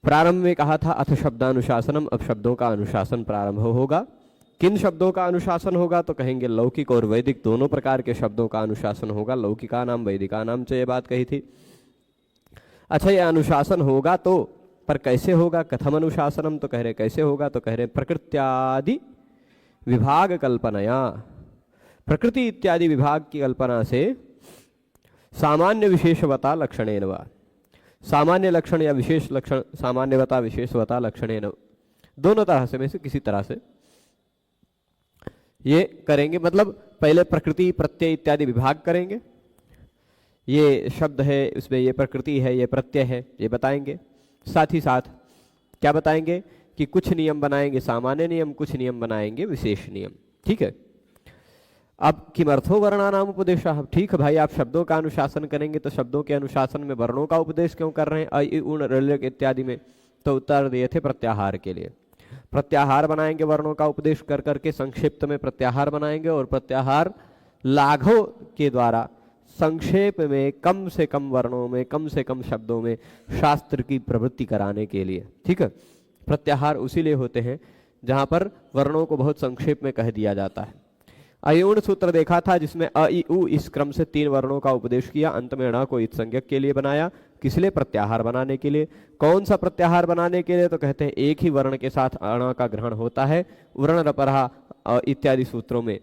प्रारंभ में कहा था अथ शब्दानुशासनम, अब शब्दों का अनुशासन प्रारंभ होगा। किन शब्दों का अनुशासन होगा तो कहेंगे लौकिक और वैदिक दोनों प्रकार के शब्दों का अनुशासन होगा। लौकिका नाम वैदिका नाम से ये बात कही थी। अच्छा, ये अनुशासन होगा तो पर कैसे होगा? कथम अनुशासनम, तो कह रहे कैसे होगा तो कह रहे प्रकृत्यादि विभाग कल्पनया, प्रकृति इत्यादि विभाग की कल्पना से सामान्य विशेषवता लक्षणेन वा, सामान्य लक्षण या विशेष लक्षण, सामान्यवता विशेषवता लक्षणेन, दोनों तरह से में से किसी तरह से ये करेंगे। मतलब पहले प्रकृति प्रत्यय इत्यादि विभाग करेंगे, ये शब्द है उसमें ये प्रकृति है ये प्रत्यय है ये बताएंगे। साथ ही साथ क्या बताएंगे कि कुछ नियम बनाएंगे सामान्य नियम, कुछ नियम बनाएंगे विशेष नियम। ठीक है। अब किमर्थो वर्णानाम उपदेश, ठीक है भाई, आप शब्दों का अनुशासन करेंगे तो शब्दों के अनुशासन में वर्णों का उपदेश क्यों कर रहे हैं? अ इ उण ऋ इत्यादि में तो उत्तर दिए थे प्रत्याहार के लिए। प्रत्याहार बनाएंगे वर्णों का उपदेश कर करके, संक्षिप्त में प्रत्याहार बनाएंगे और प्रत्याहार लाघव के द्वारा संक्षेप में कम से कम वर्णों में कम से कम शब्दों में शास्त्र की प्रवृत्ति कराने के लिए। ठीक है। प्रत्याहार उसीलिए होते हैं जहां पर वर्णों को बहुत संक्षेप में कह दिया जाता है। अयुण सूत्र देखा था जिसमें अ इ उ इस क्रम से 3 वर्णों का उपदेश किया, अंत में ण को इत संज्ञक के लिए बनाया। किस लिए? प्रत्याहार बनाने के लिए। कौन सा प्रत्याहार बनाने के लिए? तो कहते हैं एक ही वर्ण के साथ अण का ग्रहण होता है। वर्ण रपरहा इत्यादि सूत्रों में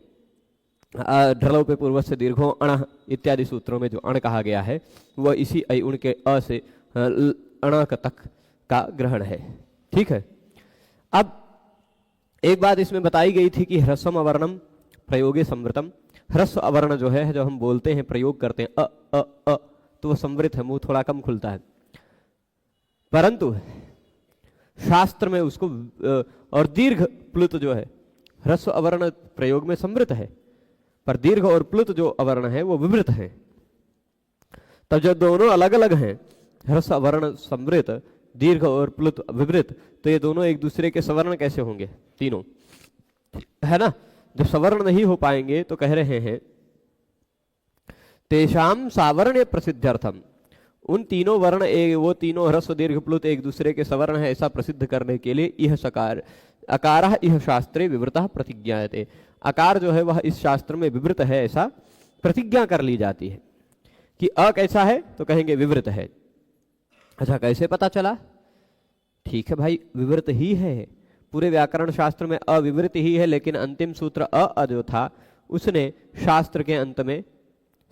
ढ्रलों पे पूर्व से दीर्घों अण इत्यादि सूत्रों में जो अण कहा गया है वह इसी अयुण के अ से अण तक का ग्रहण है। ठीक है। अब एक बात इसमें बताई गई थी कि ह्रस्वम अवर्णम प्रयोगे संवृतम, ह्रस्व अवर्ण जो है जो हम बोलते हैं प्रयोग करते हैं अ तो वह संवृत है, मुंह थोड़ा कम खुलता है, परंतु शास्त्र में उसको और दीर्घ प्लुत जो है, ह्रस्व अवर्ण प्रयोग में संवृत है पर दीर्घ और प्लुत जो अवर्ण है वो विवृत है। तब जब दोनों अलग अलग हैं, ह्रस्व अवर्ण संवृत, दीर्घ और प्लुत विवृत, तो ये दोनों एक दूसरे के सवर्ण कैसे होंगे? तीनों, है ना। जब सवर्ण नहीं हो पाएंगे तो कह रहे हैं तेषाम सावर्ण प्रसिद्ध्यर्थम, उन तीनों वर्ण वो तीनों ह्रस्व दीर्घ प्लुत एक दूसरे के सवर्ण है ऐसा प्रसिद्ध करने के लिए यह सकार अकारः इह शास्त्रे विवृतः प्रतिज्ञायते, आकार जो है वह इस शास्त्र में विवृत है ऐसा प्रतिज्ञा कर ली जाती है। कि अ कैसा है तो कहेंगे विवृत है। अच्छा, कैसे पता चला? ठीक है भाई, विवृत ही है, पूरे व्याकरण शास्त्र में अविवृत ही है, लेकिन अंतिम सूत्र अ जो था उसने शास्त्र के अंत में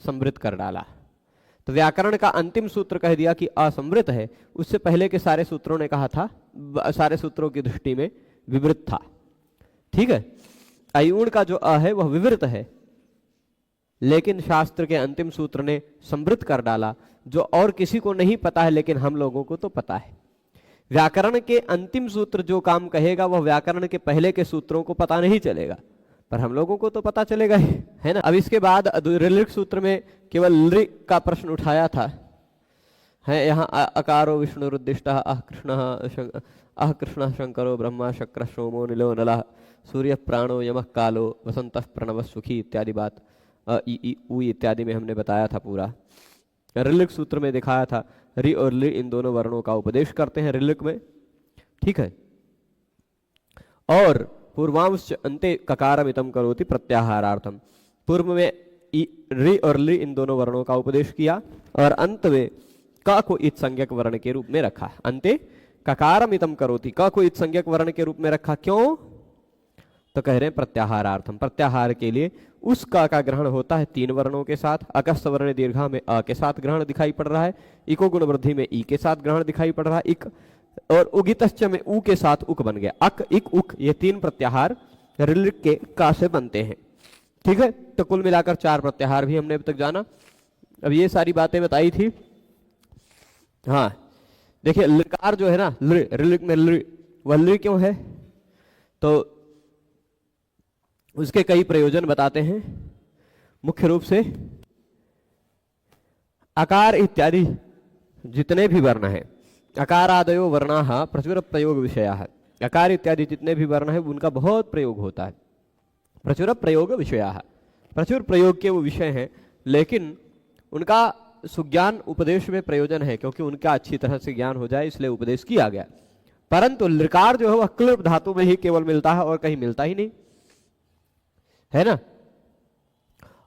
संवृत कर डाला। तो व्याकरण का अंतिम सूत्र कह दिया कि असंवृत है, उससे पहले के सारे सूत्रों ने कहा था, सारे सूत्रों की दृष्टि में विवृत था। ठीक है। अयुण का जो अ है वह विवृत है, लेकिन शास्त्र के अंतिम सूत्र ने संवृत कर डाला, जो और किसी को नहीं पता है लेकिन हम लोगों को तो पता है। व्याकरण के अंतिम सूत्र जो काम कहेगा वह व्याकरण के पहले के सूत्रों को पता नहीं चलेगा, पर हम लोगों को तो पता चलेगा ही, है ना। अब इसके बाद ऋलिक सूत्र में केवल लृ का प्रश्न उठाया था, है यहाँ अकारो विष्णुरुद्दिष्ट अह कृष्ण शंकरो ब्रह्मा शक्र सोमो नीलो नलः सूर्य प्राणो यमः कालो वसंतः प्रणव सुखी इत्यादि बात उ इत्यादि में हमने बताया था पूरा। ऋलिक सूत्र में दिखाया था रि और लि इन दोनों वर्णों का उपदेश करते हैं ऋलिक में। ठीक है। और पूर्वांश अंते ककारमितम करोति प्रत्याहारार्थम, पूर्व में रि और लि इन दोनों वर्णों का उपदेश किया और अंत में क को इत संज्ञक वर्ण के रूप में रखा। अंते ककारमितम करोति, क को इत संज्ञक वर्ण के रूप में रखा। क्यों? तो कह रहे हैं प्रत्याहारार्थम, प्रत्याहार के लिए उस का ग्रहण होता है 3 वर्णों के साथ। अकस्त वर्ण दीर्घा में अ के साथ ग्रहण दिखाई पड़ रहा है, इको गुण वृद्धि में ई के साथ ग्रहण दिखाई पड़ रहा है इक, और उगितश्च में उ के साथ उक बन गया। अक इक उक, ये 3 प्रत्याहार ऋलिक के का से बनते हैं। ठीक है। तो कुल मिलाकर 4 प्रत्याहार भी हमने अब तक जाना। अब ये सारी बातें बताई थी। हाँ देखिए, लकार जो है ना ऋलिक में लृ, वह लृ क्यों है? तो उसके कई प्रयोजन बताते हैं। मुख्य रूप से आकार इत्यादि जितने भी वर्ण हैं, अकारादयो वर्णाः प्रचुर प्रयोग विषयाः, आकार इत्यादि जितने भी वर्ण हैं उनका बहुत प्रयोग होता है। प्रचुर प्रयोग विषयाः, प्रचुर प्रयोग के वो विषय हैं, लेकिन उनका सुज्ञान उपदेश में प्रयोजन है, क्योंकि उनका अच्छी तरह से ज्ञान हो जाए इसलिए उपदेश किया गया। परंतु लृकार जो है वह क्लिप धातु में ही केवल मिलता है और कहीं मिलता ही नहीं, है ना।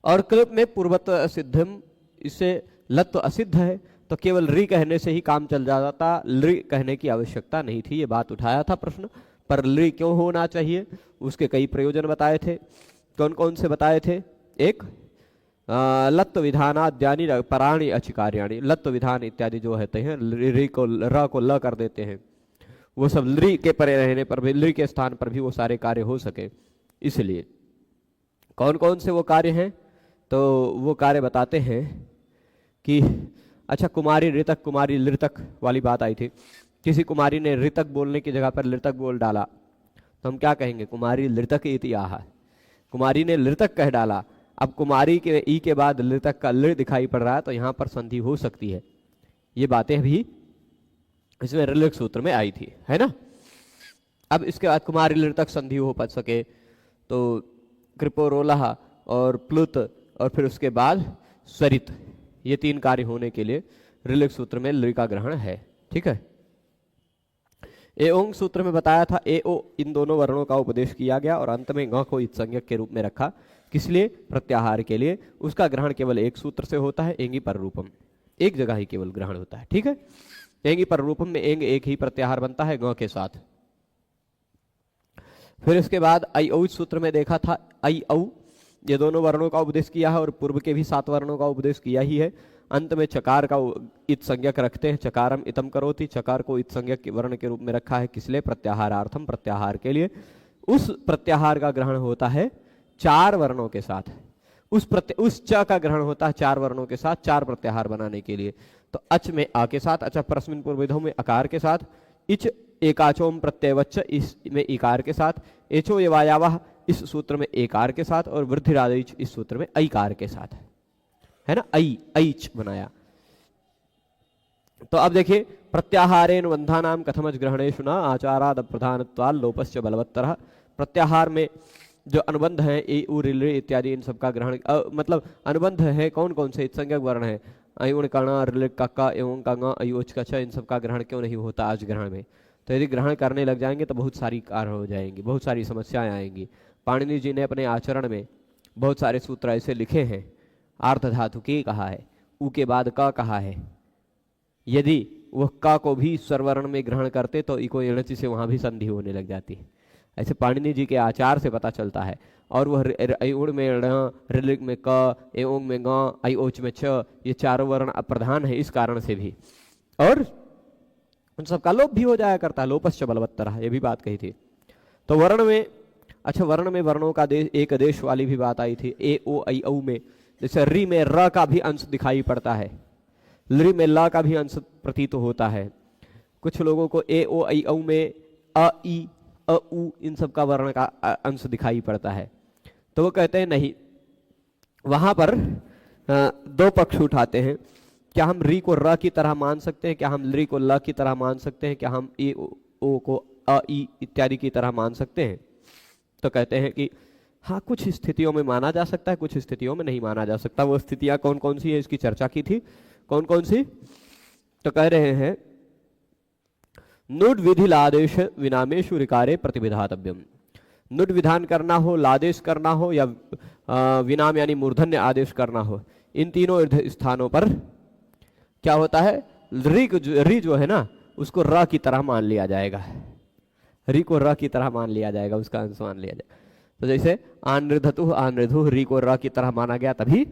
और क्लिप में पूर्वत सिद्धम, इससे लत तो असिद्ध है, तो केवल री कहने से ही काम चल जाता, लृ कहने की आवश्यकता नहीं थी। ये बात उठाया था प्रश्न, पर लृ क्यों होना चाहिए, उसके कई प्रयोजन बताए थे। कौन कौन से बताए थे? एक लत्व विधानाद्यानि पराणि अचिकार्याणि, लत्व विधान इत्यादि जो होते हैं री को र को ल कर देते हैं, वो सब लृ के परे रहने पर भी, लृ के स्थान पर भी वो सारे कार्य हो सके, इसलिए। कौन कौन से वो कार्य हैं? तो वो कार्य बताते हैं कि अच्छा, कुमारी ऋतक कुमारी लृतक वाली बात आई थी। किसी कुमारी ने ऋतक बोलने की जगह पर लृतक बोल डाला, तो हम क्या कहेंगे? कुमारी लृतक इति आह, कुमारी ने लृतक कह डाला। अब कुमारी के ई के बाद लृतक का लृ दिखाई पड़ रहा है, तो यहां पर संधि हो सकती है। ये बातें भी इसमें ऋलिक सूत्र में आई थी, है ना। अब इसके बाद कुमारी लृतक संधि हो पा सके तो कृपोरोलह और प्लुत और फिर उसके बाद स्वरित, ये तीन कार्य होने के लिए ऋलिक सूत्र में लृ का ग्रहण है, ठीक है। एओंग सूत्र में बताया था ए ओ इन दोनों वर्णों का उपदेश किया गया और अंत में ग को इत्संज्ञक के रूप में रखा। किस लिए? प्रत्याहार के लिए। उसका ग्रहण केवल एक सूत्र से होता है, एंगी पर रूपम, एक जगह ही केवल ग्रहण होता है, ठीक है। एंगी पर रूपम में एंग एक ही प्रत्याहार बनता है ग के साथ। फिर इसके बाद आई औ सूत्र में देखा था आई औ, ये दोनों वर्णों का उपदेश किया है और पूर्व के भी 7 वर्णों का उपदेश किया ही है। अंत में चकार का इत संज्ञक रखते हैं, चकारम इतम करोति, चकार को इत संज्ञक वर्ण के रूप में रखा है। किस लिए? प्रत्याहारार्थम, प्रत्याहार के लिए। उस प्रत्याहार का ग्रहण होता है 4 वर्णों के साथ, उस च का ग्रहण होता है 4 वर्णों के साथ, 4 प्रत्याहार बनाने के लिए। तो अच में आ के साथ, अच्छा परस्मिन पूर्वविधौ में अकार के साथ, इच एकाचोम प्रत्ययवच्च इसमें इकार के साथ, एचो यवायावह इस सूत्र में एकार के साथ और वृद्धिरादिच इस सूत्र में ऐकार के साथ, है ना। ऐच बनाया। तो अब देखिए, प्रत्याहारेण बंधानाम कथमच ग्रहणेषु न आचाराद प्रधानत्वाल लोपश्च बलवत्तरः। प्रत्याहार में जो अनुबंध है ए उ ऋ इत्यादि, इन सबका ग्रहण मतलब अनुबंध है कौन कौन से? इत्संज्ञक वर्ण है, अयुण का ण, ऋलिक का क, एवं का ङ, अयोच का छ, इन सबका ग्रहण क्यों नहीं होता आज ग्रहण में? तो यदि ग्रहण करने लग जाएंगे तो बहुत सारी कार्य हो जाएंगी, बहुत सारी समस्याएं आएंगी। पाणिनि जी ने अपने आचरण में बहुत सारे सूत्र ऐसे लिखे हैं। आर्थ धातु के कहा है, उ के बाद क कहा है। यदि वह क को भी स्वरवर्ण में ग्रहण करते तो इको एणचि से वहां भी संधि होने लग जाती है। ऐसे पाणिनि जी के आचार से पता चलता है। और वह अयुण में ण, ऋलिक में क, एओंग में ग, अयोच में छ, ये चारों वर्ण अप्रधान है इस कारण से भी, और उन सबका लोप भी हो जाया करता है। लोपश्च बलवत्तरः, ये भी बात कही थी। तो वर्ण में, अच्छा वर्ण में वर्णों का एक देश वाली भी बात आई थी। ए ओ ऐ औ में जैसे री में र का भी अंश दिखाई पड़ता है, लृ में ला का भी अंश प्रतीत होता है। कुछ लोगों को ए ओ ऐ औ में अ ई अ उ इन सब का वर्ण का अंश दिखाई पड़ता है, तो वो कहते हैं नहीं, वहां पर 2 पक्ष उठाते हैं। क्या हम री को र की तरह मान सकते हैं? क्या हम लृ को ल की तरह मान सकते हैं? क्या हम ए ओ को अ ई इत्यादि की तरह मान सकते हैं? तो कहते हैं कि हाँ, कुछ स्थितियों में माना जा सकता है, कुछ स्थितियों में नहीं माना जा सकता। वो स्थितियां कौन कौन सी है इसकी चर्चा की थी। कौन कौन सी? तो कह रहे हैं नुड विधि लादेश विनामेशु ऋकारे प्रतिविधातव्यम। नुड विधान करना हो, लादेश करना हो या विनाम यानी मूर्धन्य आदेश करना हो, इन तीनों स्थानों पर क्या होता है? री जो है ना, उसको र की तरह मान लिया जाएगा। री को र की तरह मान लिया जाएगा, उसका अंश मान लिया जाएगा। तो जैसे आनृधतु आनृधु, री को र की तरह माना गया तभी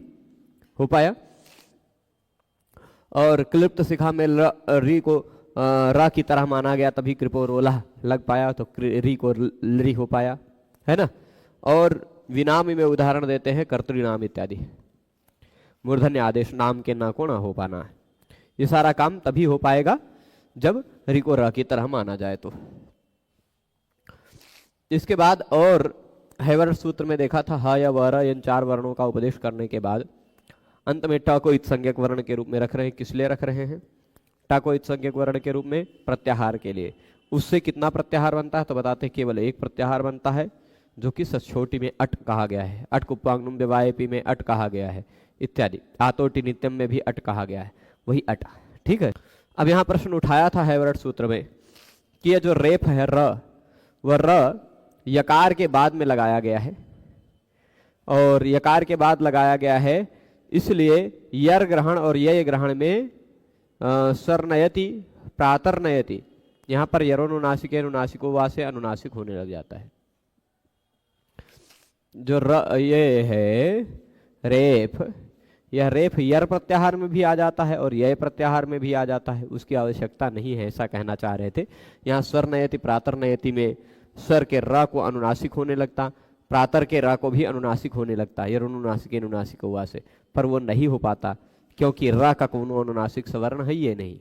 हो पाया। और क्लिप्त शिखा में री को रा की तरह माना गया तभी कृपोरोला लग पाया, तो री को लृ हो पाया, है ना। और विनाम में उदाहरण देते हैं कर्तृनाम इत्यादि, मूर्धन्य आदेश नाम के ना को ना हो पाना है। ये सारा काम तभी हो पाएगा जब री को र की तरह माना जाए। तो इसके बाद और हैवर सूत्र में देखा था ह या व र इन 4 वर्णों का उपदेश करने के बाद अंत में ट को इत्संज्ञक वर्ण के रूप में रख रहे हैं। किस लिए रख रहे हैं ट को इत्संज्ञक वर्ण के रूप में? प्रत्याहार के लिए। उससे कितना प्रत्याहार बनता है? तो बताते हैं केवल एक प्रत्याहार बनता है, जो कि सचोटी में अट कहा गया है। अट कुप्पांगनुम व्यवायपी में अट कहा गया है। इत्यादि। आतोटि नित्यम में भी अट कहा गया है, वही अट। ठीक है। अब यहाँ प्रश्न उठाया था हैवरट सूत्र में कि यह जो रेफ है र, वह र यकार के बाद में लगाया गया है, और यकार के बाद लगाया गया है इसलिए यर ग्रहण और ये ग्रहण में स्वरनयति प्रातर्नयति, यहाँ पर यरोनुनासिक अनुनासिको वा से अनुनासिक होने लग जाता है। जो ये है रेफ, यह रेफ यर प्रत्याहार में भी आ जाता है और यह प्रत्याहार में भी आ जाता है, उसकी आवश्यकता नहीं है, ऐसा कहना चाह रहे थे। यहाँ स्वरनयति प्रातर्नयति में स्वर के र को अनुनासिक होने लगता, प्रातर के र को भी अनुनासिक होने लगता है यरोनुनासिक अनुनासिक हुआ से, पर वो नहीं हो पाता क्योंकि र का कोनो अनुनासिक स्वर्ण है ये नहीं,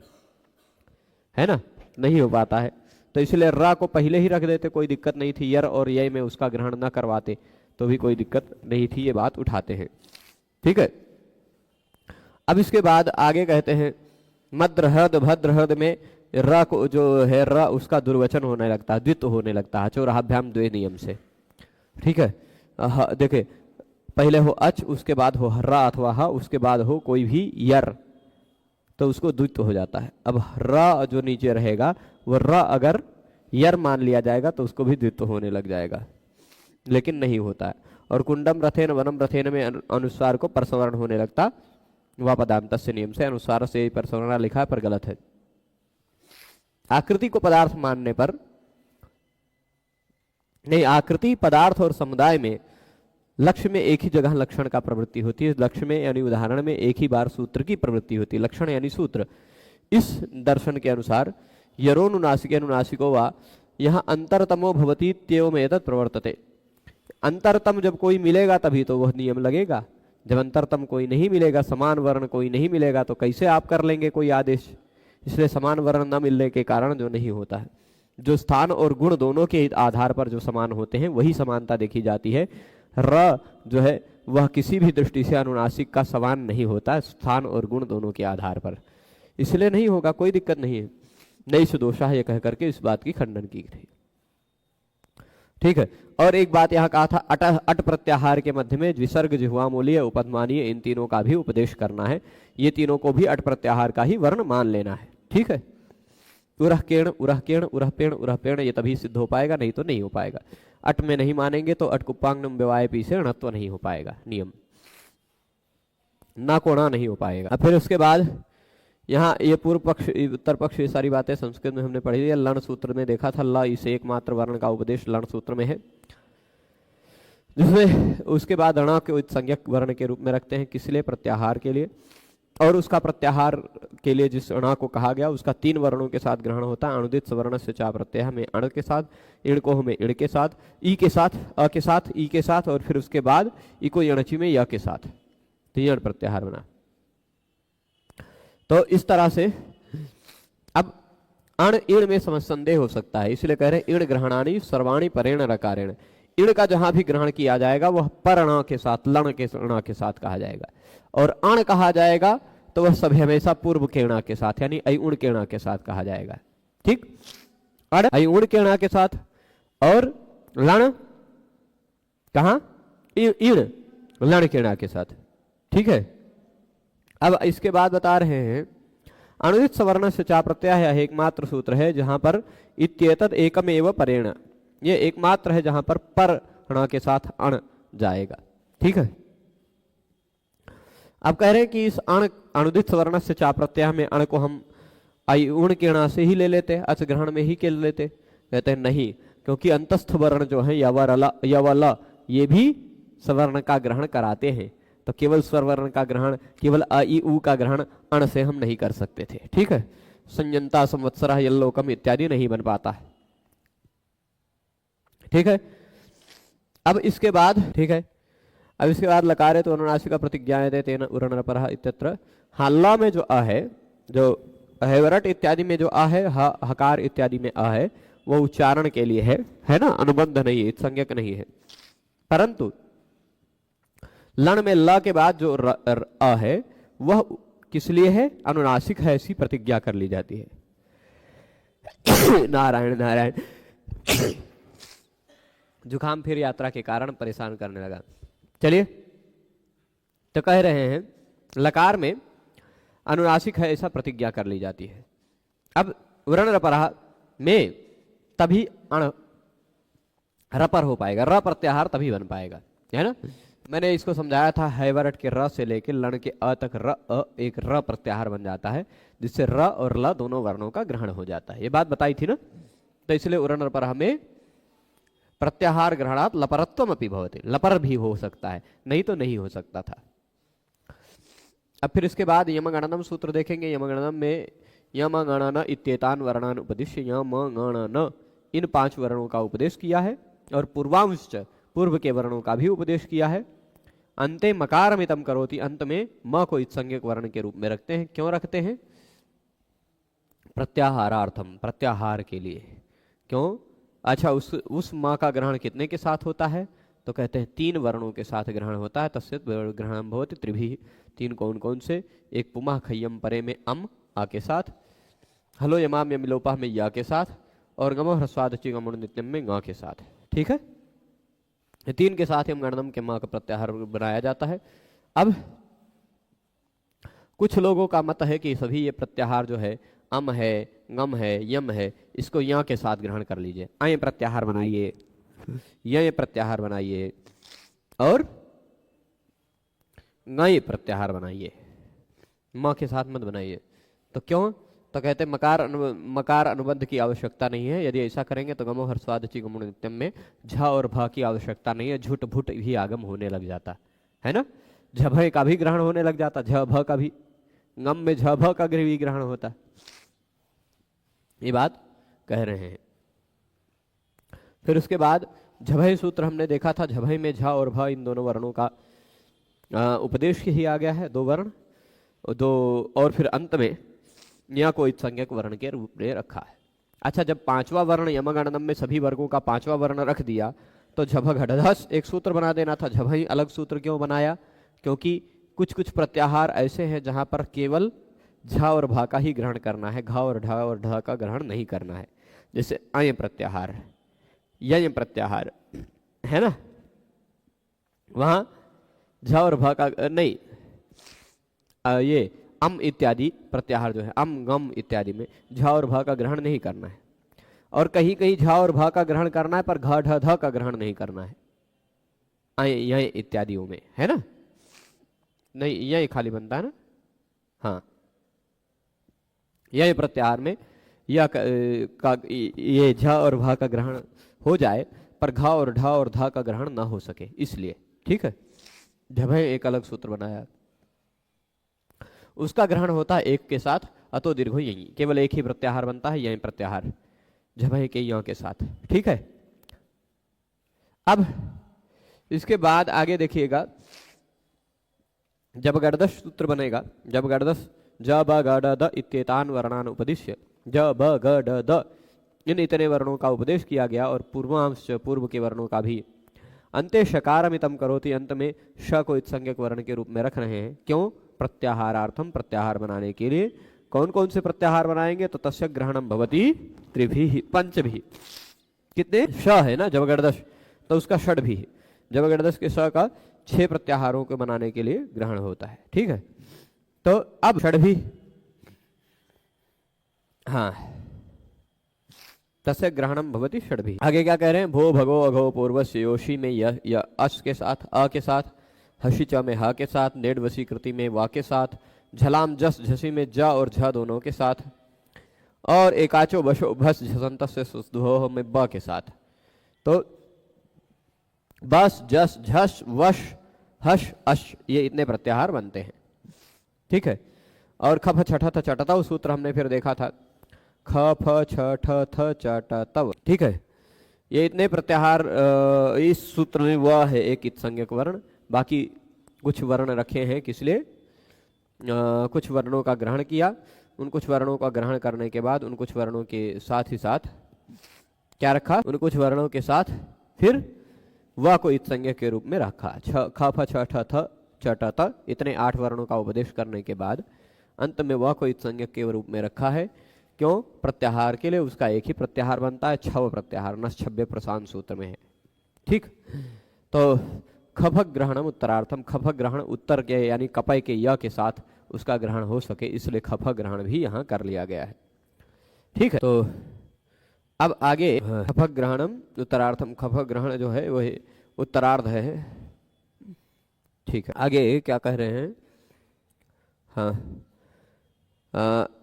है ना, नहीं हो पाता है। तो इसलिए र को पहले ही रख देते, कोई दिक्कत नहीं थी। यर और ये में उसका ग्रहण न करवाते तो भी कोई दिक्कत नहीं थी, ये बात उठाते हैं। ठीक है। अब इसके बाद आगे कहते हैं मद्र हृद भद्र हृद में र को जो है र उसका दुर्वचन होने लगता है, द्वित्व होने लगता है चौराभ्याम द्वे नियम से। ठीक है। देखे पहले हो अच, उसके बाद हो हर्रा अथवा ह, उसके बाद हो कोई भी यर, तो उसको द्वित्व हो जाता है। अब र जो नीचे रहेगा वो र अगर यर मान लिया जाएगा तो उसको भी द्वित्व होने लग जाएगा, लेकिन नहीं होता है। और कुंडम रथेन वनम रथेन में अनुस्वार को परसवर्ण होने लगता, वह पदांतस्य नियम से अनुस्वार से परसवर्ण लिखा है पर गलत है। आकृति को पदार्थ मानने पर नहीं, आकृति पदार्थ और समुदाय में लक्ष्य में एक ही जगह लक्षण का प्रवृत्ति होती है। लक्ष्य में यानी उदाहरण में एक ही बार सूत्र की प्रवृत्ति होती है, लक्षण यानी सूत्र। इस दर्शन के अनुसार यरोनुनासिक अनुनासिको वा यहाँ अंतरतमो भवती त्येव एतत् प्रवर्तते। अंतरतम जब कोई मिलेगा तभी तो वह नियम लगेगा, जब अंतरतम कोई नहीं मिलेगा, समान वर्ण कोई नहीं मिलेगा तो कैसे आप कर लेंगे कोई आदेश। इसलिए समान वर्ण न मिलने के कारण जो नहीं होता है, जो स्थान और गुण दोनों के आधार पर जो समान होते हैं वही समानता देखी जाती है। र जो है वह किसी भी दृष्टि से अनुनासिक का समान नहीं होता, स्थान और गुण दोनों के आधार पर, इसलिए नहीं होगा, कोई दिक्कत नहीं है। नहीं सुदोषा ये कह करके इस बात की खंडन की थी। ठीक है। और एक बात यहाँ कहा था अट प्रत्याहार के मध्य में द्विसर्ग जिह्वा मूलीय उपधमानीय इन तीनों का भी उपदेश करना है, ये तीनों को भी अट प्रत्याहार का ही वर्ण मान लेना है। ठीक है। उरह केण उरह केण उरह पेण उरह पेण ये तभी सिद्ध हो पाएगा, नहीं तो नहीं हो पाएगा। अट में नहीं मानेंगे तो अट कुप्पांगनम व्यवाय पी से अणत्व नहीं हो पाएगा, नियम ना कोणा नहीं हो पाएगा। फिर उसके बाद यहाँ ये पूर्व पक्ष उत्तर पक्ष ये सारी बातें संस्कृत में हमने पढ़ी है। लर्ण सूत्र में देखा था ल इसे एकमात्र वर्ण का उपदेश लर्ण सूत्र में है, जिसमें उसके बाद अणा के संज्ञक वर्ण के रूप में रखते हैं, किस लिए, प्रत्याहार के लिए। और उसका प्रत्याहार के लिए जिस अणा को कहा गया उसका 3 वर्णों के साथ ग्रहण होता है। अणुदित स्वर्ण से चा प्रत्यय में अण के साथ, इण को में इण के साथ, ई के साथ, अ के साथ, ई के साथ, और फिर उसके बाद ई को यणची में य के साथ, तो यण प्रत्याहार बना। तो इस तरह से अब अण इण में संदेह हो सकता है, इसलिए कह रहे हैं इण ग्रहणानी सर्वाणी परेण रकारेण। इण का जहां भी ग्रहण किया जाएगा वह पर अणा के साथ, लण के अणा के साथ कहा जाएगा, और अण कहा जाएगा तो वह सभी हमेशा पूर्व के अणा के साथ यानी अयुण के अणा के साथ कहा जाएगा। ठीक, अण अयुण के अणा के साथ, और लण कहां, इण लण के अणा के साथ। ठीक है। अब इसके बाद बता रहे हैं अणुदित सवर्ण से चा प्रत्यय एकमात्र सूत्र है जहां पर इत्येतद एकमेव परेण, ये एकमात्र है जहां पर पर अणा के साथ अण जाएगा। ठीक है। अब कह रहे हैं कि इस अण अणुदित सवर्ण से चा प्रत्यय में अण को हम अयुण के अणा से ही ले लेते, अच ग्रहण में ही के लेते। कहते हैं नहीं, क्योंकि अंतस्थ वर्ण जो है यवल ये भी सवर्ण का ग्रहण कराते हैं, तो केवल स्वर वर्ण का ग्रहण, केवल अ ई उ का ग्रहण अण से हम नहीं कर सकते थे। ठीक है। संयंता संवत्सरः यल्लोकम इत्यादि नहीं बन पाता है। ठीक है। अब इसके बाद, ठीक है, अब इसके बाद लकारे तो अनुनासिका प्रतिज्ञायते तेन उरणरपरः इत्यत्र। हाँ, ल में जो अ है, जो हैवरट इत्यादि में जो अ है, हकार इत्यादि में अ है, वो उच्चारण के लिए है ना, अनुबंध नहीं है, संज्ञक नहीं है। परंतु लण में ल के बाद जो अ है वह किस लिए है, अनुनासिक है, ऐसी प्रतिज्ञा कर ली जाती है। नारायण नारायण। जुकाम फिर यात्रा के कारण परेशान करने लगा। चलिए, तो कह रहे हैं लकार में अनुनासिक है ऐसा प्रतिज्ञा कर ली जाती है। अब वर्ण रपरः में तभी अण रपर हो पाएगा, र प्रत्याहार तभी बन पाएगा, है ना। मैंने इसको समझाया था, हैवरट के र से लेकर लण के अ तक एक र प्रत्याहार बन जाता है, जिससे र और ल दोनों वर्णों का ग्रहण हो जाता है। ये बात बताई थी ना। तो इसलिए उरण रपर में प्रत्याहार ग्रहणात् लपरत्वम अपि भवति, लपर भी हो सकता है, नहीं तो नहीं हो सकता था। अब फिर इसके बाद यमगणनम सूत्र देखेंगे। यमगणनम में यमगणन इत्येतान वर्णान उपदिश्य, यमगणन इन 5 वर्णों का उपदेश किया है, और पूर्वांश पूर्व के वर्णों का भी उपदेश किया है। अंते मकारमितम करोति, अंत में म को इत्संज्ञक वर्ण के रूप में रखते हैं। क्यों रखते हैं? प्रत्याहारार्थम, प्रत्याहार के लिए। क्यों? अच्छा, उस म का ग्रहण कितने के साथ होता है? तो कहते हैं 3 वर्णों के साथ ग्रहण होता है। तस्य ग्रहणम भवति त्रिभिः। 3 कौन कौन से? एक पुमः खय्यम परे में अम आ के साथ, हलो यमाम यमिलोपा में या के साथ, और गमो ह्रस्वाद चिगम नित्यम में ग के साथ। ठीक है, 3 के साथ यम गणनम के मां का प्रत्याहार बनाया जाता है। अब कुछ लोगों का मत है कि सभी ये प्रत्याहार जो है, अम है, गम है, यम है, इसको या के साथ ग्रहण कर लीजिए। आए प्रत्याहार बनाइए, ये प्रत्याहार बनाइए, और गए प्रत्याहार बनाइए, मां के साथ मत बनाइए। तो क्यों? तो कहते हैं मकार अनुबंध की आवश्यकता नहीं है। यदि ऐसा करेंगे तो गमो हर्षवाद चिगम नित्यम में झ और भ की आवश्यकता नहीं है। झुट भुट भी आगम होने लग जाता है ना। झभ का भी ग्रहण होने लग जाता, झ भ का भी, गम में झ भ का भी ग्रहण होता। ये बात कह रहे हैं। फिर उसके बाद झभय सूत्र हमने देखा था। झभय में झ और भ इन दोनों वर्णों का उपदेश ही आ गया है, 2 वर्ण, 2, और फिर अंत में या को इत्संज्ञक वर्ण के रूप में रखा है। अच्छा, जब 5वां वर्ण यमगणनम में सभी वर्गों का 5वां वर्ण रख दिया तो झभ घटधस एक सूत्र बना देना था। झभ ही अलग सूत्र क्यों बनाया? क्योंकि कुछ कुछ प्रत्याहार ऐसे हैं जहां पर केवल झ और भा का ही ग्रहण करना है, घा और ढ का ग्रहण नहीं करना है। जैसे अय प्रत्याहार, यय प्रत्याहार है ना, वहां झ और भा का नहीं, ये अम इत्यादि प्रत्याहार जो है, अम गम इत्यादि में झ और भ का ग्रहण नहीं करना है। और कहीं कहीं झ और भ का ग्रहण करना है, पर घ ढ ध का ग्रहण नहीं करना है, अय यय इत्यादियों में, है ना। नहीं, यय खाली बनता है ना। हाँ, यय प्रत्याहार में या ये झ और भ का ग्रहण हो जाए, पर घ और ढ और ध का ग्रहण ना हो सके, इसलिए। ठीक है, झभय एक अलग सूत्र बनाया, उसका ग्रहण होता है एक के साथ, अतो दीर्घो यही, केवल एक ही प्रत्याहार बनता है, यही प्रत्याहार झभय के या के साथ। ठीक है, अब इसके बाद आगे देखिएगा, जब गणदश सूत्र बनेगा, जब गणदश ज ब ग ड द इत्येतान वर्णान उपदिश्य, ज ब ग ड द इन इतने वर्णों का उपदेश किया गया, और पूर्वांश पूर्व के वर्णों का भी। अंते शकारमितम करोति, अंत में श को इत्संज्ञक वर्ण के रूप में रख रहे हैं। क्यों? प्रत्याहारार्थम, प्रत्याहार बनाने के लिए। कौन कौन से प्रत्याहार बनाएंगे? तो तस्य ग्रहणम भवति त्रिभिः, 5 भी। कितने? श है ना जबगणदश, तो उसका षड भी है। जबगणदश के श का 6 प्रत्याहारों को बनाने के लिए ग्रहण होता है। ठीक है, तो अब षड भी, हाँ, तस्य ग्रहणम भवति षड भी। आगे क्या कह रहे हैं? भो भगो अघो पूर्वस्य योशी में य अश के साथ, अ के साथ, हसी च में ह के साथ, नेड वसी कृति में वा के साथ, झलाम जस झसी में ज और झ दोनों के साथ, और एकाचो बशो भस झसंत से सुधो में ब के साथ। तो बस, जस, झस, वश, हश, अश, ये इतने प्रत्याहार बनते हैं। ठीक है, और ख फ छ ठ थ च ट तव सूत्र हमने फिर देखा था, ख फ छ ठ थ च ट तव। ठीक है, ये इतने प्रत्याहार इस सूत्र में वह है एक इत्संज्ञक वर्ण। बाकी कुछ वर्ण रखे हैं, किस लिए? कुछ वर्णों का ग्रहण किया, उन कुछ वर्णों का ग्रहण करने के बाद उन कुछ वर्णों के साथ ही साथ क्या रखा? उन कुछ वर्णों के साथ फिर वह को इत्संज्ञक के रूप में रखा। ख फ छ ठ थ च ट त, इतने 8 वर्णों का उपदेश करने के बाद अंत में वह को इत्संज्ञक के रूप में रखा है। क्यों? प्रत्याहार के लिए उसका एक ही प्रत्याहार बनता है, छव प्रत्याहार, नस छब्बे प्रशांत सूत्र में है। ठीक, तो खभक ग्रहणम उत्तरार्थम, खभक ग्रहण उत्तर के यानी कपय के य के साथ उसका ग्रहण हो सके, इसलिए खभक ग्रहण भी यहाँ कर लिया गया है। ठीक है, तो अब आगे खभक ग्रहणम उत्तरार्थम, खभक ग्रहण जो है वह उत्तरार्ध है। ठीक है, आगे क्या कह रहे हैं। हाँ,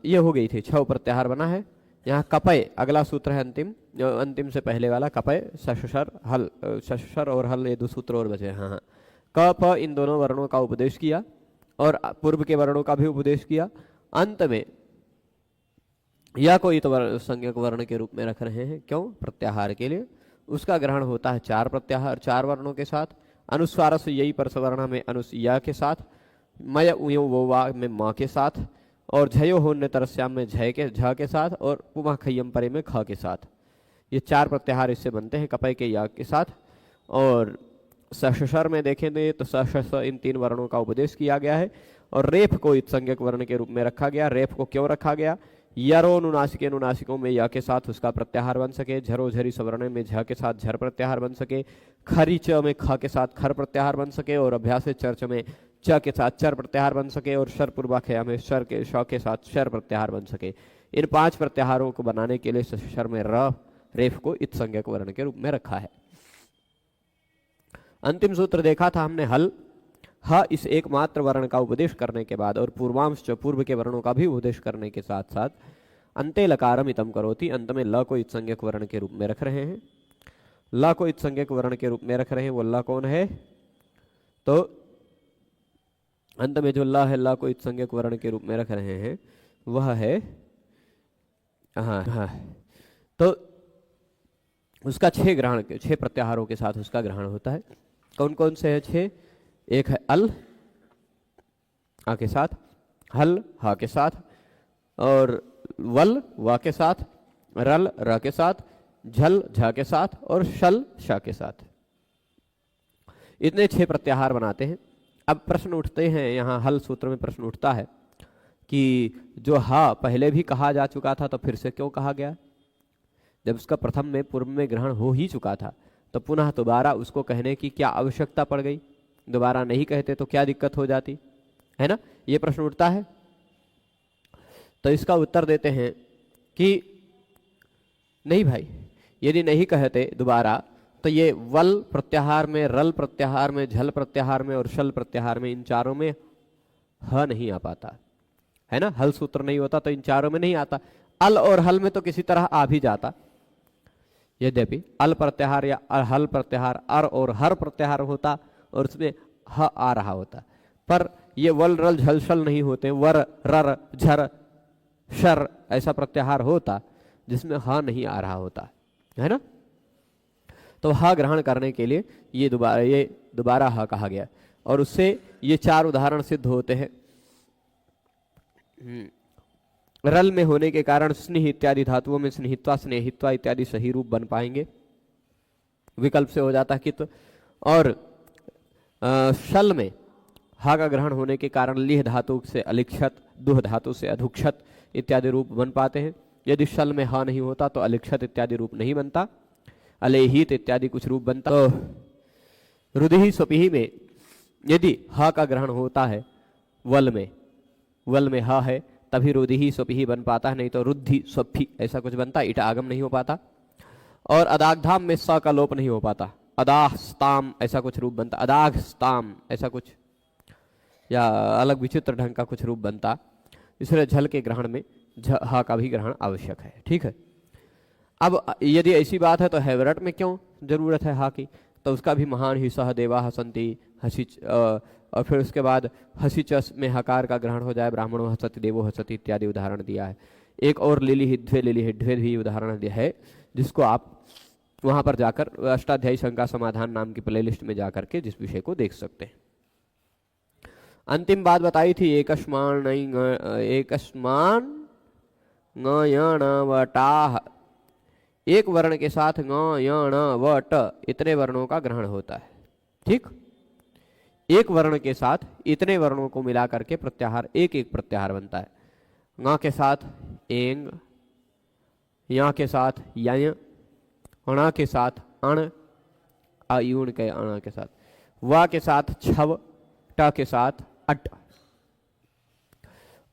ये हो गई थी, 6 प्रत्याहार बना है। यहाँ कपय अगला सूत्र है, अंतिम, जो अंतिम से पहले वाला कपय, शशर हल, शशर और हल, ये 2 सूत्र और बचे। हाँ हाँ, क प इन दोनों वर्णों का उपदेश किया और पूर्व के वर्णों का भी उपदेश किया। अंत में या को इत संज्ञक वर्ण के रूप में रख रहे हैं, क्यों? प्रत्याहार के लिए। उसका ग्रहण होता है 4 प्रत्याहार, 4 वर्णों के साथ। अनुस्वारस यही परसवर्ण में अनुसया के साथ, मय उयो वो वा में माँ के साथ, और झयो होन्य तरस्याम में झय के झ के साथ, और पुमा खय्यम परे में ख के साथ। ये 4 प्रत्याहार इससे बनते हैं कपय के या के साथ। और सशर में देखेंगे तो सश इन 3 वर्णों का उपदेश किया गया है। और रेफ को इत संज्ञक वर्ण के रूप में रखा गया। रेफ को क्यों रखा गया? यरो नुनासिके नुनासिकों में या के साथ उसका प्रत्याहार बन सके, झरो झरी सवर्ण में झ के साथ झर प्रत्याहार बन सके, खरी च में ख के साथ खर प्रत्याहार बन सके, और अभ्यास चर्च में च के साथ चर प्रत्याहार बन सके, और शर पूर्वाख्या में शर के श के साथ शर प्रत्याहार बन सके। इन 5 प्रत्याहारों को बनाने के लिए शर में र रेफ को इत संज्ञक वर्ण के रूप में रखा है। अंतिम सूत्र देखा था हमने, हल। ह इस एकमात्र वर्ण का उपदेश करने के बाद और पूर्वांश पूर्व के वर्णों का भी उपदेश करने के साथ साथ अंते लकारम इतम करोति, अंत में ल को इत संज्ञक वर्ण के रूप में रख रहे हैं। ल को इत संज्ञक वर्ण के रूप में रख रहे हैं, वो ल कौन है? तो अंत में जो ल है, ल को इत संज्ञक वर्ण के रूप में रख रहे हैं, वह है हाँ, तो उसका 6 ग्रहण के 6 प्रत्याहारों के साथ उसका ग्रहण होता है। कौन कौन से है 6? एक है अल आ के साथ, हल हा के साथ, और वल वा के साथ, रल र के साथ, झल झ के साथ, और शल श के साथ। इतने 6 प्रत्याहार बनाते हैं। अब प्रश्न उठते हैं, यहाँ हल सूत्र में प्रश्न उठता है कि जो हा पहले भी कहा जा चुका था तो फिर से क्यों कहा गया? जब उसका प्रथम में पूर्व में ग्रहण हो ही चुका था तो पुनः दोबारा उसको कहने की क्या आवश्यकता पड़ गई? दोबारा नहीं कहते तो क्या दिक्कत हो जाती है ना? ये प्रश्न उठता है। तो इसका उत्तर देते हैं कि नहीं भाई, यदि नहीं कहते दोबारा तो ये वल प्रत्याहार में, रल प्रत्याहार में, झल प्रत्याहार में और शल प्रत्याहार में, इन चारों में ह नहीं आ पाता है ना। हल सूत्र नहीं होता तो इन चारों में नहीं आता। अल और हल में तो किसी तरह आ भी जाता। यद्यपि अल प्रत्याहार या हल प्रत्याहार अर और हर प्रत्याहार होता और उसमें ह आ रहा होता, पर ये वल रल झल शल नहीं होते। वर रर झर शर ऐसा प्रत्याहार होता जिसमें ह नहीं आ रहा होता है ना। तो ह ग्रहण करने के लिए ये दोबारा ह कहा गया, और उससे ये 4 उदाहरण सिद्ध होते हैं। रल में होने के कारण स्नेह इत्यादि धातुओं में स्नेहित्वा स्नेहित्वा इत्यादि सही रूप बन पाएंगे, विकल्प से हो जाता कित। और शल में हा का ग्रहण होने के कारण लिह धातु से अलिक्षत, दुह धातु से अधुक्षत इत्यादि रूप बन पाते हैं। यदि शल में हा नहीं होता तो अलिक्षत इत्यादि रूप नहीं बनता, अलेहित इत्यादि कुछ रूप बनता। तो रुधिही स्वपिही में यदि हा का ग्रहण होता है वल में हा है तभी रुधिही स्वपिही बन पाता है, नहीं तो रुद्धि स्वप्ही ऐसा कुछ बनता, इट आगम नहीं हो पाता। और अदागधाम में स का लोप नहीं हो पाता, अदाह स्ताम ऐसा कुछ रूप बनता, अदाघ स्ताम ऐसा कुछ या अलग विचित्र ढंग का कुछ रूप बनता। इसलिए झल के ग्रहण में हा का भी ग्रहण आवश्यक है। ठीक है, अब यदि ऐसी बात है तो हैवरट में क्यों जरूरत है हा की? तो उसका भी महान ही सह देवा हसंती हसी, और फिर उसके बाद हसी चस में हकार का ग्रहण हो जाए, ब्राह्मणों हसति देवो हसति इत्यादि उदाहरण दिया है। एक और लिली हिड्वे भी उदाहरण दिया है, जिसको आप वहां पर जाकर अष्टाध्यायी शंका समाधान नाम की प्लेलिस्ट में जाकर के जिस विषय को देख सकते हैं। अंतिम बात बताई थी, एकस्मान वटाह, एक वर्ण के साथ वट इतने वर्णों का ग्रहण होता है। ठीक, एक वर्ण के साथ इतने वर्णों को मिला करके प्रत्याहार एक एक प्रत्याहार बनता है। ङ के साथ एंग, या के साथ यय, अणा के साथ अण, आयुण के अणा के साथ वा के साथ छव, ट के साथ अट।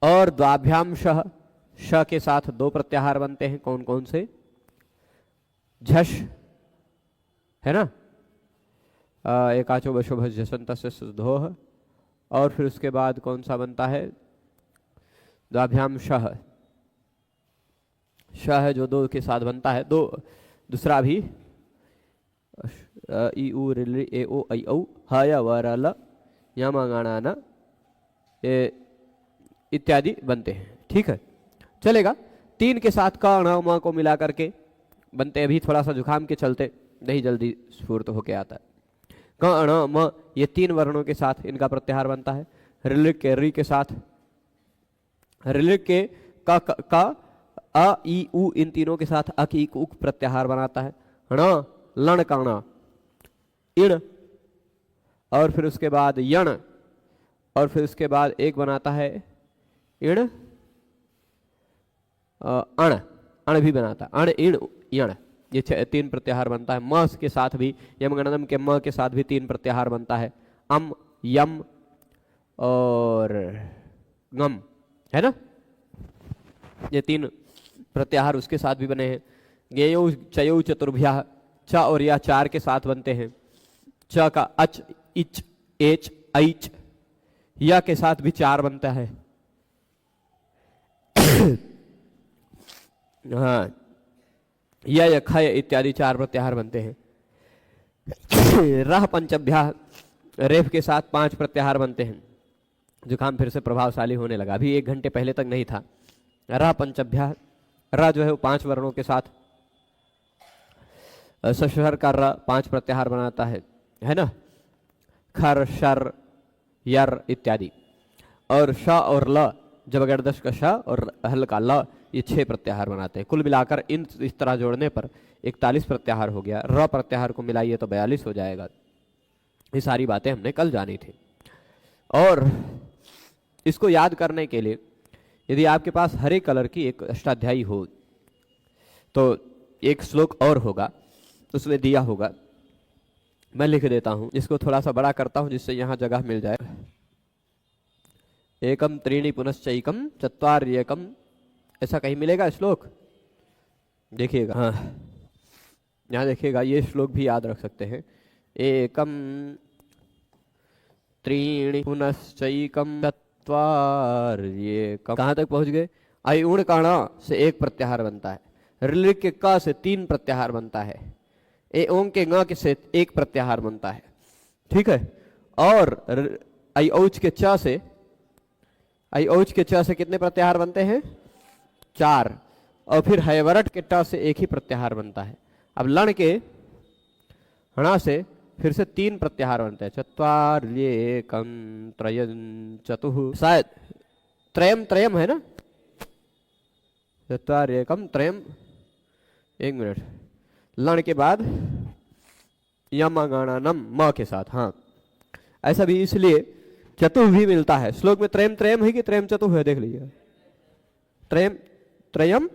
और द्वाभ्याम शह, श के साथ दो प्रत्याहार बनते हैं। कौन कौन से? झश है ना, एकाचो बशो भस झसंत सुधोह। और फिर उसके बाद कौन सा बनता है? द्वाभ्याम शह, शह जो दो के साथ बनता है। दो दूसरा भी ई उ रि ए ओ ऐ औ ह य व र ल य म ग न इत्यादि बनते हैं। ठीक है, चलेगा। तीन के साथ क ण म को मिला करके बनते हैं। अभी थोड़ा सा जुकाम के चलते नहीं जल्दी स्फूर्त होके आता है। क ण म ये तीन वर्णों के साथ इनका प्रत्याहार बनता है। ऋलिक के री के साथ, ऋलिक के क अ ई उ इन तीनों के साथ अक इक उक प्रत्याहार बनाता है। ण लण का ण, इण, और फिर उसके बाद यण, और फिर उसके बाद एक बनाता है इण, अण, अण भी बनाता है। अण इण यण, ये तीन प्रत्याहार बनता है। म के साथ भी, यम गणनम के म के साथ भी तीन प्रत्याहार बनता है। अम, यम और गम, है ना, ये तीन प्रत्याहार उसके साथ भी बने हैं। गेयौ चयौ चतुर्भ्याः, च और या चार के साथ बनते हैं। च का अच, इच, एच, ऐच, या के साथ भी चार बनता है। हाँ, या खय इत्यादि चार प्रत्याहार बनते हैं। रह पंचभ्याः, रेफ के साथ पांच प्रत्याहार बनते हैं। जुकाम फिर से प्रभावशाली होने लगा, अभी 1 घंटे पहले तक नहीं था। रह पंचभ्याः, र जो है वो 5 वर्णों के साथ, सशहर का र 5 प्रत्याहार बनाता है ना, खर, शर, यर इत्यादि। और श और ल, जब गड़दश का श और हल का ल, ये 6 प्रत्याहार बनाते हैं। कुल मिलाकर इन इस तरह जोड़ने पर 41 प्रत्याहार हो गया। र प्रत्याहार को मिलाइए तो 42 हो जाएगा। ये सारी बातें हमने कल जानी थी। और इसको याद करने के लिए यदि आपके पास हरे कलर की एक अष्टाध्यायी हो तो एक श्लोक और होगा, उसमें दिया होगा, मैं लिख देता हूं। इसको थोड़ा सा बड़ा करता हूं जिससे यहां जगह मिल जाए। एकम त्रीणि पुनश्चैकम चत्वार्येकम, ऐसा कहीं मिलेगा श्लोक? देखिएगा, हाँ यहाँ देखिएगा, ये श्लोक भी याद रख सकते हैं। एकम त्रीणि पुनश्चैकम चत्वार्येकम, कहां तक पहुंच गए? आई उण काणा से एक प्रत्याहार बनता है। ऋलिक के क से 3 प्रत्याहार बनता है। ए ओं के ग के से एक प्रत्याहार बनता है। ठीक है, और आई औच के च से, आई औच के च से कितने प्रत्याहार बनते हैं? 4। और फिर हैवरट के ट से एक ही प्रत्याहार बनता है। अब लण के हणा से फिर से 3 प्रत्याहार बनते हैं। चत्वार्येकम त्रयं चतुः, शायद त्रयम त्रयम है ना, चत्वार्येकम त्रयम, 1 मिनट, लण के बाद यमगणनम म के साथ, हाँ ऐसा भी इसलिए चतुः भी मिलता है। श्लोक में त्रयम त्रयम है कि त्रयम चतुः है, देख लीजिए। त्रयम त्रयम,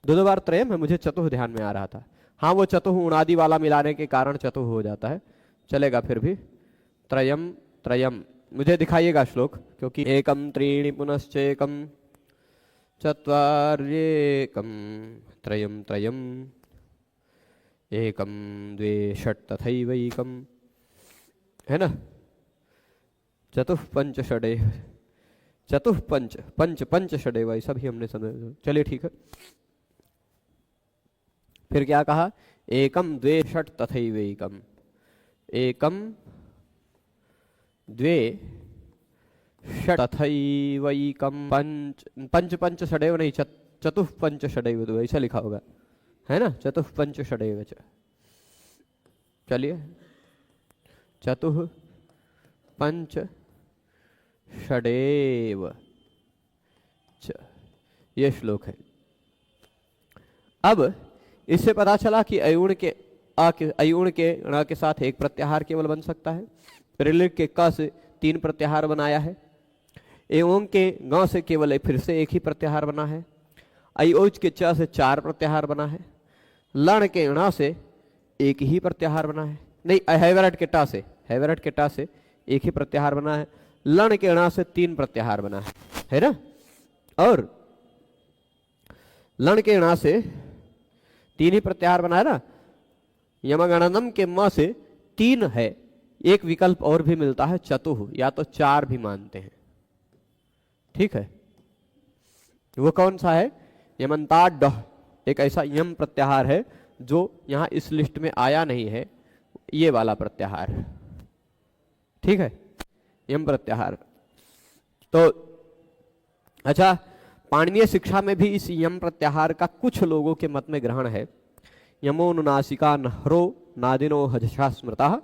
2 बार त्रयम है, मुझे चतुः ध्यान में आ रहा था। हाँ, वो चतुः उणादि वाला मिलाने के कारण चतुः हो जाता है, चलेगा फिर भी। त्रयम त्रयम, मुझे दिखाइएगा श्लोक, क्योंकि एकम त्रीणि पुनश्चैकम चत्वार्येकम त्रयम त्रयम एकम द्वे षट् तथैवैकम, है ना। चतुः पंच षडे, चतुः पंच, पंच पंच षडे, वही सभी हमने समझ। चलिए ठीक है, फिर क्या कहा? एकम द्वे षट् तथैवैकम, एकम द्वे षट् तथैवैकम, पंच पंच पंच षडेव नहीं, चतुः पंच षडेव, तो ऐसा लिखा होगा, है ना, चतुः पंच षडेव। चलिए, चतुः पंच षडेव, ये श्लोक है। अब इससे पता चला कि अयुण के अयुण के ण के साथ एक प्रत्याहार केवल बन सकता है। ऋलिक के क से 3 प्रत्याहार बनाया है। एवं के ग से केवल फिर से एक ही प्रत्याहार बना है। अयोच के च से 4 प्रत्याहार बना है। लण के ण से एक ही प्रत्याहार बना है। नहीं, हैवरट के टा से, हैवरट के टा से एक ही प्रत्याहार बना है, लन के णा से 3 प्रत्याहार बना है ना, और लन के णा से 3 ही प्रत्याहार बना है ना। यमगणनम के म से 3 है, एक विकल्प और भी मिलता है चतुः, या तो 4 भी मानते हैं, ठीक है। वो कौन सा है? यमंताड, एक ऐसा यम प्रत्याहार है जो यहां इस लिस्ट में आया नहीं है, ये वाला प्रत्याहार, ठीक है, यम प्रत्याहार। तो अच्छा, पाणिनीय शिक्षा में भी इस यम प्रत्याहार का कुछ लोगों के मत में ग्रहण है। यमोनुनासिका नहरो नादिनो हजशा स्मृता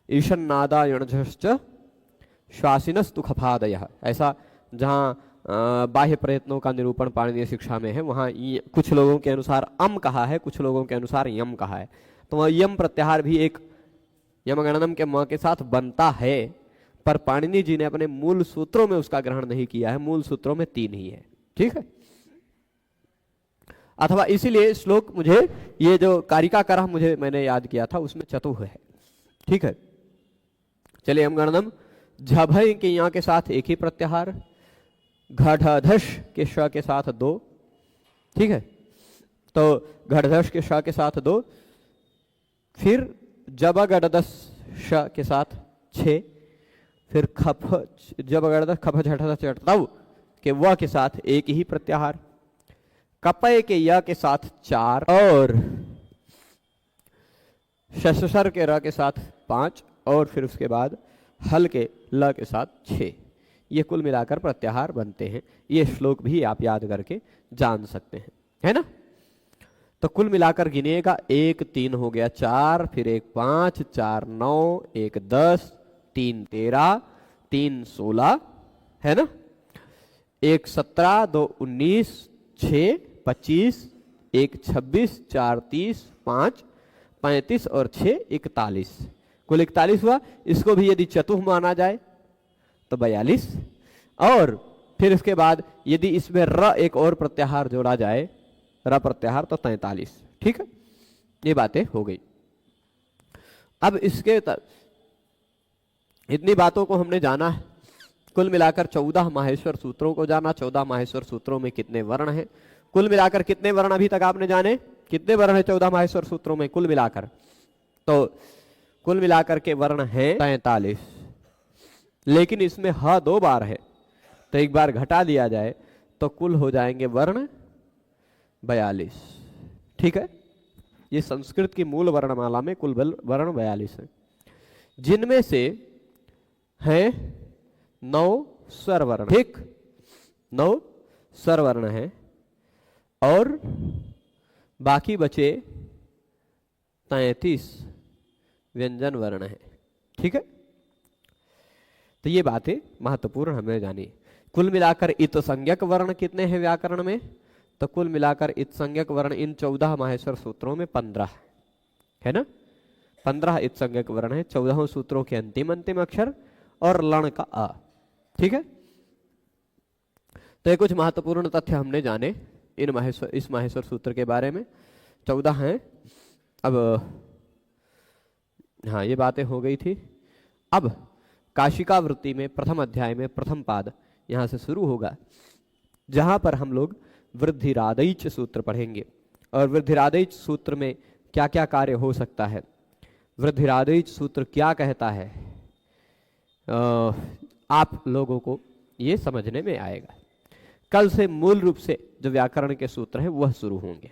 ईशन नादा यणझश्च श्वासिनस्तु खफादयः, ऐसा जहां बाह्य प्रयत्नों का निरूपण पाणिनीय शिक्षा में है, वहां कुछ लोगों के अनुसार अम कहा है, कुछ लोगों के अनुसार यम कहा है। तो वह यम प्रत्याहार भी एक यमगणनम के म के साथ बनता है, पर पाणिनि जी ने अपने मूल सूत्रों में उसका ग्रहण नहीं किया है, मूल सूत्रों में 3 ही है, ठीक है। अथवा इसीलिए श्लोक मुझे, ये जो कारिका करह मुझे मैंने याद किया था, उसमें चतुः है, ठीक है। चलिए, यमगणनम झभय के यहाँ के साथ एक ही प्रत्याहार, घढ़धश के श के साथ 2, ठीक है। तो घढ़धश के श के साथ 2, फिर जबगढ़दश श के साथ 6, फिर खफ जबगढ़दश खफ झठदश चटतव के व के साथ एक ही प्रत्याहार, कपय के य के साथ 4, और शशर के र के साथ 5, और फिर उसके बाद हल के ल के साथ 6। ये कुल मिलाकर प्रत्याहार बनते हैं। ये श्लोक भी आप याद करके जान सकते हैं, है ना। तो कुल मिलाकर गिनिएगा, 1 3 हो गया 4, फिर 1 5, 4 9, 1 10, 3 13, 3 16, है ना, 1 17, 2 19, 6 25, 1 26, 4 30, 5 35 और 6 41, कुल 41 हुआ। इसको भी यदि चतुः माना जाए तो 42, और फिर इसके बाद यदि इसमें र एक और प्रत्याहार जोड़ा जाए, र प्रत्याहार, तो 43, ठीक है। ये बातें हो गई। अब इसके इतनी बातों को हमने जाना है, कुल मिलाकर 14 माहेश्वर सूत्रों को जाना। 14 माहेश्वर सूत्रों में कितने वर्ण हैं, कुल मिलाकर कितने वर्ण अभी तक आपने जाने, कितने वर्ण है 14 माहेश्वर सूत्रों में कुल मिलाकर? तो कुल मिलाकर के वर्ण हैं 43, लेकिन इसमें ह 2 बार है, तो एक बार घटा दिया जाए तो कुल हो जाएंगे वर्ण 42, ठीक है। ये संस्कृत की मूल वर्णमाला में कुल वर्ण 42 है, जिनमें से हैं 9 स्वर वर्ण, ठीक, 9 स्वर वर्ण है, और बाकी बचे 33 व्यंजन वर्ण है, ठीक है। तो ये बातें महत्वपूर्ण हमें जानी। कुल मिलाकर इत संज्ञक वर्ण कितने हैं व्याकरण में? तो कुल मिलाकर इत संज्ञक वर्ण इन 14 माहेश्वर सूत्रों में 15 है ना, 15 इत संज्ञक वर्ण है, 14 सूत्रों के अंतिम अक्षर और लण का अ, ठीक है। तो ये कुछ महत्वपूर्ण तथ्य हमने जाने इस माहेश्वर सूत्र के बारे में। 14 हैं। अब हाँ, ये बातें हो गई थी। अब काशिका वृत्ति में प्रथम अध्याय में प्रथम पाद यहां से शुरू होगा, जहां पर हम लोग वृद्धिरादैच सूत्र पढ़ेंगे। और वृद्धिरादैच सूत्र में क्या क्या कार्य हो सकता है, वृद्धिरादैच सूत्र क्या कहता है, आप लोगों को ये समझने में आएगा। कल से मूल रूप से जो व्याकरण के सूत्र हैं वह शुरू होंगे।